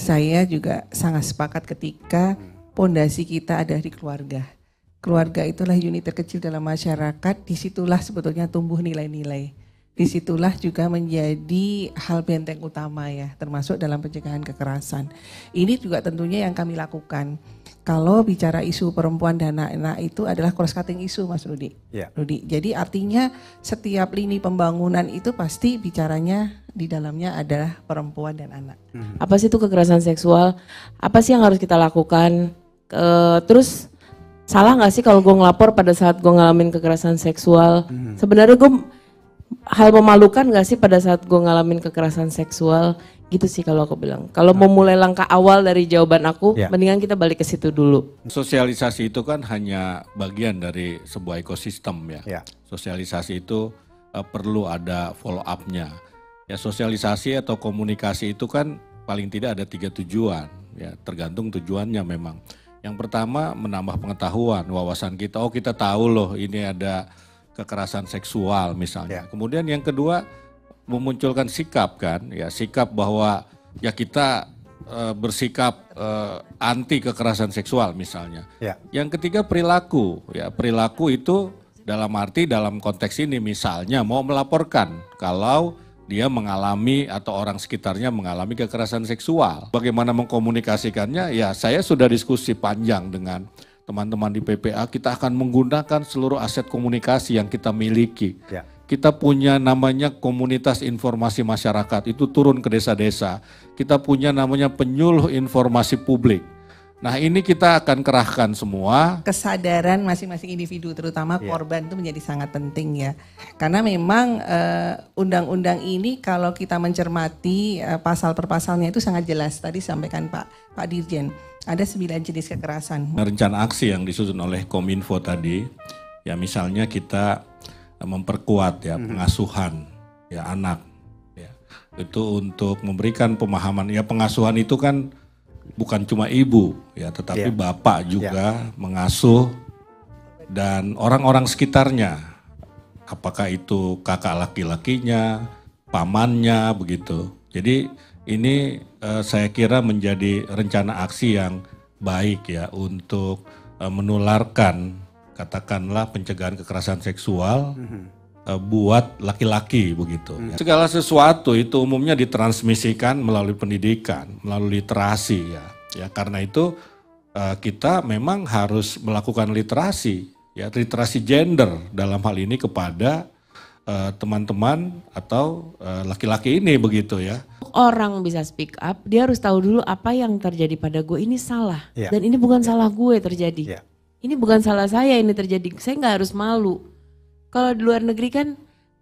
saya juga sangat sepakat ketika pondasi kita ada di keluarga. Keluarga itulah unit terkecil dalam masyarakat, disitulah sebetulnya tumbuh nilai-nilai. Disitulah juga menjadi hal benteng utama ya, termasuk dalam pencegahan kekerasan. Ini juga tentunya yang kami lakukan. Kalau bicara isu perempuan dan anak-anak itu adalah cross cutting isu, Mas Rudi. Yeah. Rudi. Jadi artinya setiap lini pembangunan itu pasti bicaranya di dalamnya adalah perempuan dan anak. Apa sih itu kekerasan seksual? Apa sih yang harus kita lakukan? Terus salah nggak sih kalau gue ngelapor pada saat gue ngalamin kekerasan seksual? Sebenarnya gue hal memalukan gak sih pada saat gue ngalamin kekerasan seksual? Gitu sih kalau aku bilang. Kalau mau mulai langkah awal dari jawaban aku, mendingan kita balik ke situ dulu. Sosialisasi itu kan hanya bagian dari sebuah ekosistem ya. Sosialisasi itu perlu ada follow up-nya. Ya, sosialisasi atau komunikasi itu kan paling tidak ada 3 tujuan. Ya, tergantung tujuannya memang. Yang pertama menambah pengetahuan, wawasan kita. Oh, kita tahu loh ini ada kekerasan seksual misalnya. Kemudian yang kedua memunculkan sikap kan, ya sikap bahwa ya kita bersikap anti kekerasan seksual misalnya. Yang ketiga perilaku, ya perilaku itu dalam arti dalam konteks ini misalnya mau melaporkan kalau dia mengalami atau orang sekitarnya mengalami kekerasan seksual. Bagaimana mengkomunikasikannya? Ya saya sudah diskusi panjang dengan teman-teman di PPA, kita akan menggunakan seluruh aset komunikasi yang kita miliki. Kita punya namanya komunitas informasi masyarakat, itu turun ke desa-desa. Kita punya namanya penyuluh informasi publik. Nah ini kita akan kerahkan semua. Kesadaran masing-masing individu, terutama korban itu menjadi sangat penting ya. Karena memang undang-undang ini kalau kita mencermati pasal per pasalnya itu sangat jelas. Tadi sampaikan Pak Dirjen. Ada 9 jenis kekerasan. Rencana aksi yang disusun oleh Kominfo tadi, ya misalnya kita memperkuat ya pengasuhan ya anak, ya itu untuk memberikan pemahaman. Ya pengasuhan itu kan bukan cuma ibu, ya tetapi bapak juga mengasuh dan orang-orang sekitarnya. Apakah itu kakak laki-lakinya, pamannya begitu. Jadi ini saya kira menjadi rencana aksi yang baik ya untuk menularkan katakanlah pencegahan kekerasan seksual buat laki-laki begitu. Segala sesuatu itu umumnya ditransmisikan melalui pendidikan, melalui literasi ya. Ya karena itu kita memang harus melakukan literasi ya, literasi gender dalam hal ini kepada teman-teman atau laki-laki ini begitu ya. Orang bisa speak up, dia harus tahu dulu apa yang terjadi pada gue ini salah dan ini bukan salah gue terjadi. Ini bukan salah saya ini terjadi, saya nggak harus malu. Kalau di luar negeri kan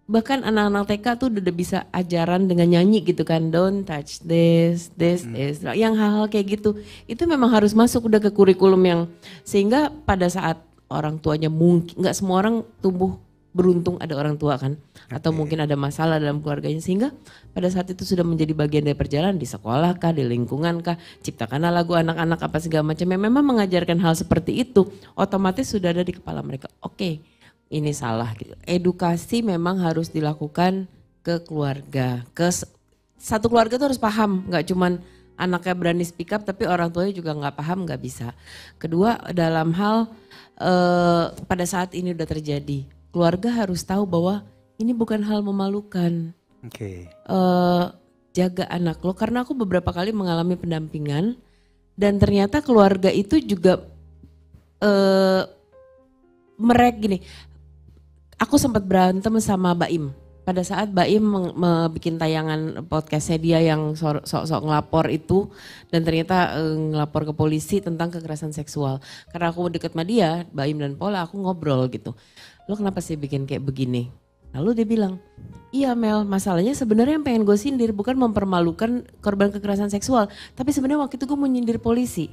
bahkan anak-anak TK tuh udah bisa ajaran dengan nyanyi gitu kan, don't touch this is, yang hal-hal kayak gitu. Itu memang harus masuk udah ke kurikulum yang sehingga pada saat orang tuanya mungkin nggak semua orang tumbuh beruntung ada orang tua kan, atau mungkin ada masalah dalam keluarganya sehingga pada saat itu sudah menjadi bagian dari perjalanan di sekolah kah, di lingkungan kah, ciptakanlah lagu anak-anak apa segala macam yang memang mengajarkan hal seperti itu, otomatis sudah ada di kepala mereka. Oke, ini salah gitu. Edukasi memang harus dilakukan ke keluarga, satu keluarga tuh harus paham, nggak cuman anaknya berani speak up tapi orang tuanya juga nggak paham, nggak bisa. Kedua dalam hal pada saat ini udah terjadi, keluarga harus tahu bahwa ini bukan hal memalukan. Jaga anak lo, karena aku beberapa kali mengalami pendampingan dan ternyata keluarga itu juga mereka gini. Aku sempat berantem sama Baim pada saat Baim bikin tayangan podcastnya dia yang sok-sok ngelapor itu dan ternyata ngelapor ke polisi tentang kekerasan seksual. Karena aku deket sama dia, Baim dan Paula, aku ngobrol gitu. Lo kenapa sih bikin kayak begini? Lalu dia bilang, iya Mel, masalahnya sebenarnya yang pengen gue sindir bukan mempermalukan korban kekerasan seksual, tapi sebenarnya waktu itu gue mau nyindir polisi.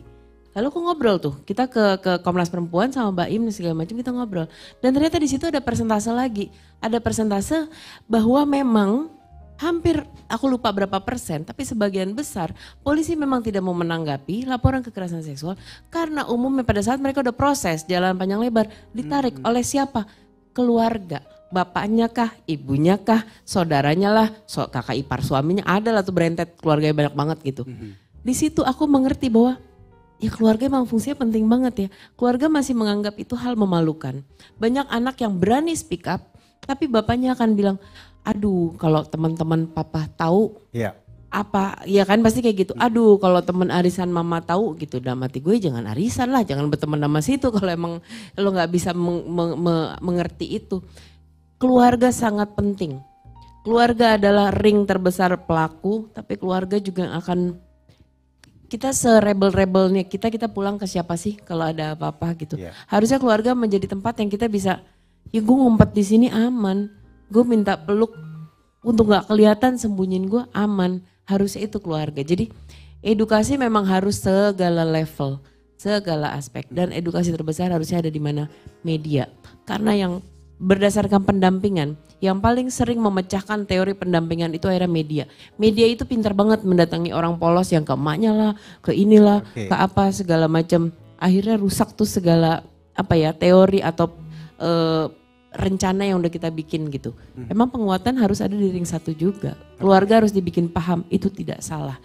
Lalu aku ngobrol tuh, kita ke Komnas Perempuan sama Mbak Im dan segala macam kita ngobrol. Dan ternyata di situ ada persentase lagi, ada persentase bahwa memang hampir, aku lupa berapa persen, tapi sebagian besar polisi memang tidak mau menanggapi laporan kekerasan seksual karena umumnya pada saat mereka udah proses jalan panjang lebar ditarik oleh siapa? Keluarga. Bapaknya kah, ibunya kah, saudaranya lah, kakak ipar suaminya, ada lah tuh berentet keluarganya banyak banget gitu. Di situ aku mengerti bahwa ya keluarga emang fungsinya penting banget ya. Keluarga masih menganggap itu hal memalukan. Banyak anak yang berani speak up, tapi bapaknya akan bilang, aduh kalau teman-teman papa tahu apa, ya kan pasti kayak gitu. Aduh kalau teman arisan mama tahu gitu, dalam hati gue jangan arisan lah, jangan berteman sama situ kalau emang lo nggak bisa mengerti itu. Keluarga sangat penting. Keluarga adalah ring terbesar pelaku, tapi keluarga juga yang akan, kita serebel-rebelnya kita pulang ke siapa sih kalau ada apa-apa gitu. Harusnya keluarga menjadi tempat yang kita bisa, ya gue ngumpet di sini aman, gue minta peluk untuk nggak kelihatan sembunyiin gue aman. Harusnya itu keluarga. Jadi edukasi memang harus segala level, segala aspek. Dan edukasi terbesar harusnya ada di mana? Media. Karena yang berdasarkan pendampingan, yang paling sering memecahkan teori pendampingan itu akhirnya media. Media itu pintar banget mendatangi orang polos yang ke emaknya lah, ke inilah, ke apa segala macam. Akhirnya rusak tuh segala teori atau rencana yang udah kita bikin gitu. Emang penguatan harus ada di ring satu juga. Keluarga harus dibikin paham, itu tidak salah.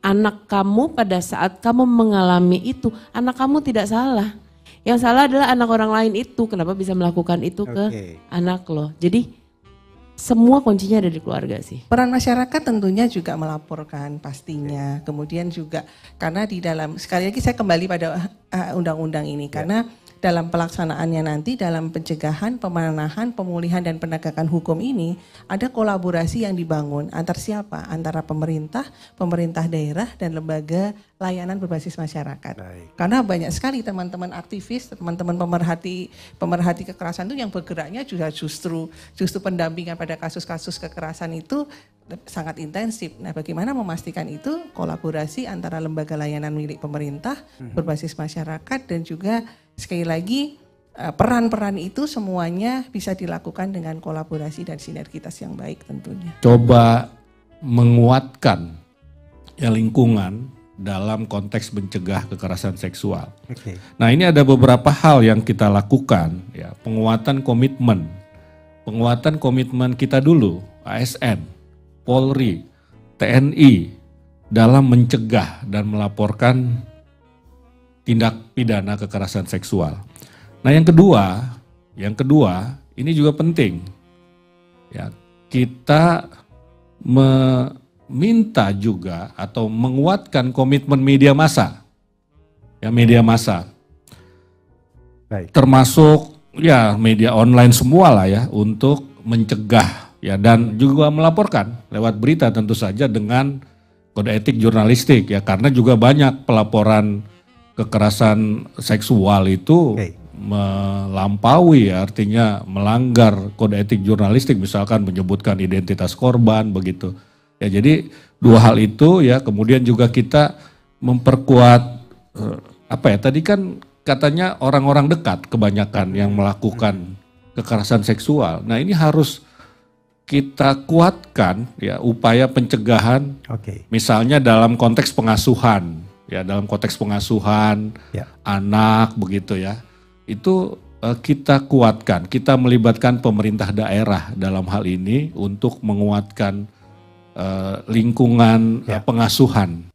Anak kamu pada saat kamu mengalami itu, anak kamu tidak salah. Yang salah adalah anak orang lain itu, kenapa bisa melakukan itu ke anak lo. Jadi semua kuncinya ada di keluarga sih. Peran masyarakat tentunya juga melaporkan pastinya. Kemudian juga karena di dalam, sekali lagi saya kembali pada undang-undang ini, karena dalam pelaksanaannya nanti, dalam pencegahan, pemenahan, pemulihan dan penegakan hukum ini ada kolaborasi yang dibangun antar siapa? Antara pemerintah, pemerintah daerah dan lembaga layanan berbasis masyarakat. Karena banyak sekali teman-teman aktivis, teman-teman pemerhati kekerasan itu yang bergeraknya juga justru pendampingan pada kasus-kasus kekerasan itu sangat intensif. Nah, bagaimana memastikan itu kolaborasi antara lembaga layanan milik pemerintah, berbasis masyarakat dan juga sekali lagi peran-peran itu semuanya bisa dilakukan dengan kolaborasi dan sinergitas yang baik tentunya. Coba menguatkan lingkungan dalam konteks mencegah kekerasan seksual. Nah, ini ada beberapa hal yang kita lakukan ya, penguatan komitmen kita dulu, ASN, Polri, TNI dalam mencegah dan melaporkan tindak pidana kekerasan seksual. Nah, yang kedua ini juga penting. Ya, kita meminta juga atau menguatkan komitmen media massa. Ya, media massa. Termasuk ya media online semua lah ya untuk mencegah ya dan juga melaporkan lewat berita tentu saja dengan kode etik jurnalistik ya, karena juga banyak pelaporan kekerasan seksual itu melampaui ya, artinya melanggar kode etik jurnalistik, misalkan menyebutkan identitas korban begitu. Ya, jadi dua hal itu ya, kemudian juga kita memperkuat tadi kan katanya orang-orang dekat kebanyakan yang melakukan kekerasan seksual. Nah, ini harus kita kuatkan ya upaya pencegahan. Misalnya dalam konteks pengasuhan. Ya, dalam konteks pengasuhan anak begitu ya, itu kita kuatkan, kita melibatkan pemerintah daerah dalam hal ini untuk menguatkan lingkungan pengasuhan